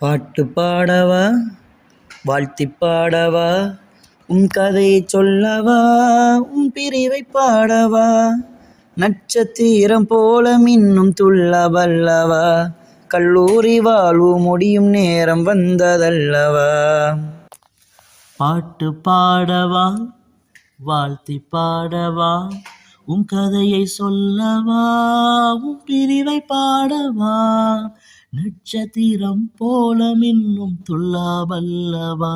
பாட்டு பாடவா வாழ்த்தி பாடவா உன் கதையை சொல்லவா உன் பிரிவை பாடவா நட்சத்திரம் போல மின்னும் துள்ளவல்லவா கல்லூரி வாழ்வு முடியும் நேரம் வந்ததல்லவா. பாட்டு பாடவா வாழ்த்தி பாடவா உன் கதையை சொல்லவா உன் பிரிவை பாடவா நட்சத்திரம் போல மின்னும் துள்ளாவல்லவா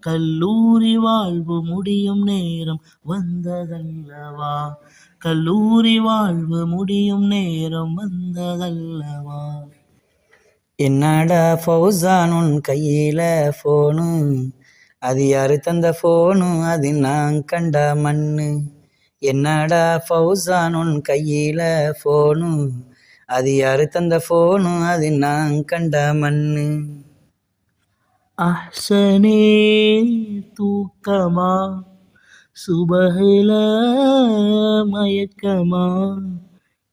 கல்லூரி வாழ்வு முடியும் நேரம் வந்ததல்லவா கல்லூரி வாழ்வு முடியும் நேரம் வந்ததல்லவா. என்னடா ஃபௌசான் உன் கையில ஃபோனு, அது யாரு தந்த ஃபோனு, அது நான் கண்ட மண்ணு. என்னடா ஃபௌசான் உன் கையில ஃபோனு, அது யாரு தந்த ஃபோனு, அது நான் கண்ட மண்ணு. அஹ்சனே தூக்கமா சுபஹில மயக்கமா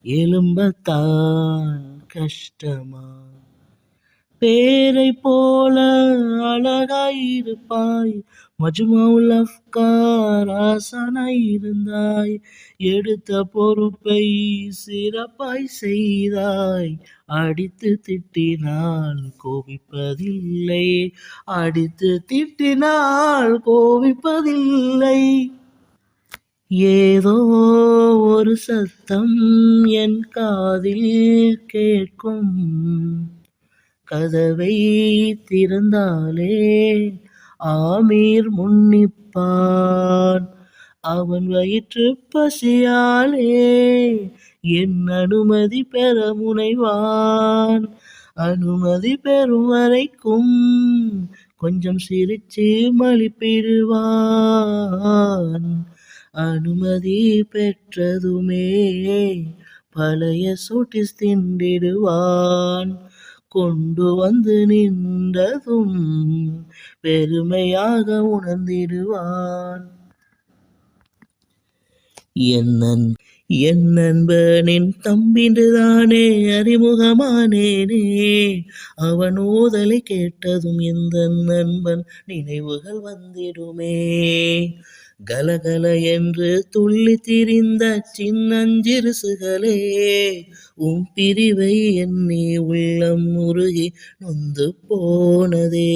எலும்பத்தான் கஷ்டமா பேரை போல அழகாயிருப்பாய் மஜ்மவுல் அஃப்கார் ஆசானாயிருந்தாய் எடுத்த பொறுப்பை சிறப்பாய் செய்தாய் அடித்து திட்டினால் கோபிப்பதில்லை அடித்து திட்டினால் கோபிப்பதில்லை ஏதோ ஒரு சத்தம் என் காதில் கேட்கும் கதவை திறந்தாலே ஆமீர் முன்னிப்பான் அவன் வயிற்று பசியாலே என் அனுமதி பெற முனைவான் அனுமதி பெறும் வரைக்கும் கொஞ்சம் சிரிச்சு மலிப்பிடுவான் அனுமதி பெற்றதுமே பழைய சூட்டிஸ் திண்டிடுவான் கொண்டு வந்து நின்றதும் பெருமையாக உணர்ந்திடுவான். என் நண்பனின் தம்பின்றுதானே அறிமுகமானேனே அவன் ஓதலை கேட்டதும் இந்த நண்பன் நினைவுகள் வந்திடுமே கலகல என்று துள்ளி திரிந்த சின்னஞ்சிறுசுகளே உன் பிரிவை எண்ணி உள்ளம் உருகி நொந்து போனதே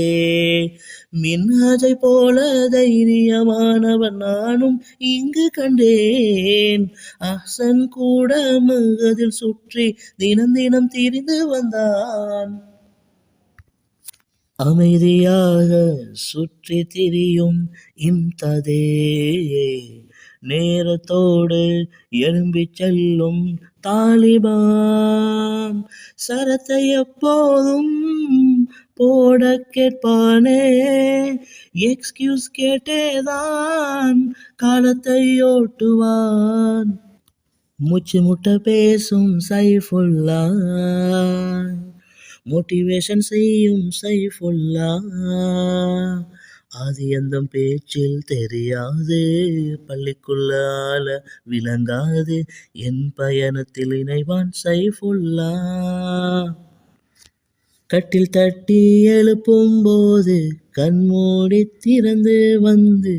மின்ஹாஜை போல தைரியமானவன் நானும் இங்கு கண்டேன் அஹ்சன் கூட மகதில் சுற்றி தினம் தினம் திரிந்து வந்தான் அமைதியாக சுற்றி திரியும் இம்ததே நேரத்தோடு எழும்பி செல்லும் தாலிபான் சரத்தை எப்போதும் போட கேட்பானே எக்ஸ்கியூஸ் கேட்டேதான் காலத்தை ஓட்டுவான் மூச்சு முட்ட பேசும் சைஃபுல்லா மோட்டிவேஷன் செய்யும் சைஃபுல்லா ஆதி அந்தம் பேச்சில் தெரியாது பள்ளிக்குள்ளால விளங்காது என் பயணத்தில் இணைவான் சைஃபுல்லா கட்டில் தட்டி எழுப்பும் போது கண்மூடி திறந்து வந்து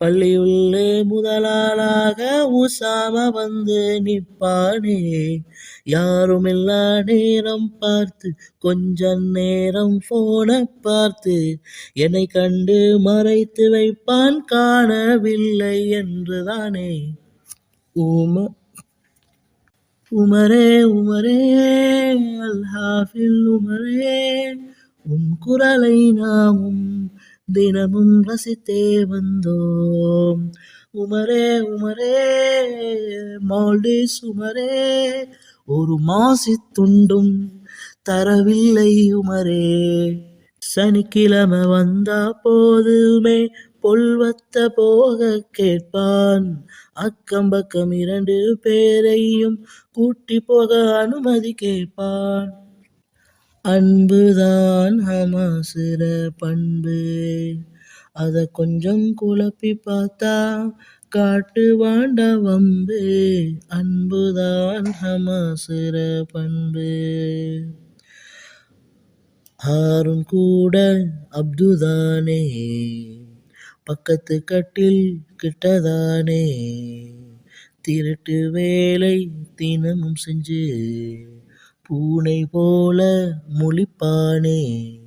பள்ளியுள்ளே முதலாளாக உசாம வந்து நிற்பானே யாருமில்லா நேரம் பார்த்து கொஞ்ச நேரம் போன பார்த்து என்னை கண்டு மறைத்து வைப்பான் காணவில்லை என்றுதானே உமரே உமரே அல்ஹாஃபில் உமரே உன் குரலை நாமும் தினமும் ரசித்தே வந்தோம் உமரே உமரே மால்டிஸ் உமரே ஒரு மாசி துண்டும் தரவில்லை உமரே சனிக்கிழமை வந்தா போதுமே பொல்வத்த போக கேட்பான் அக்கம் பக்கம் 2 பேரையும் கூட்டி போக அனுமதி கேட்பான் அன்புதான் ஹமாசுர பண்பு அத கொஞ்சம் குழப்பி பார்த்தா காட்டு வாண்ட வம்பு அன்புதான் ஹமாசுர பண்பு ஹாரூன் கூட அப்துதானே, பக்கத்து கட்டில் கிட்டதானே, திருட்டு வேலை தினமும் செஞ்சு பூனை போல முழிப்பானே.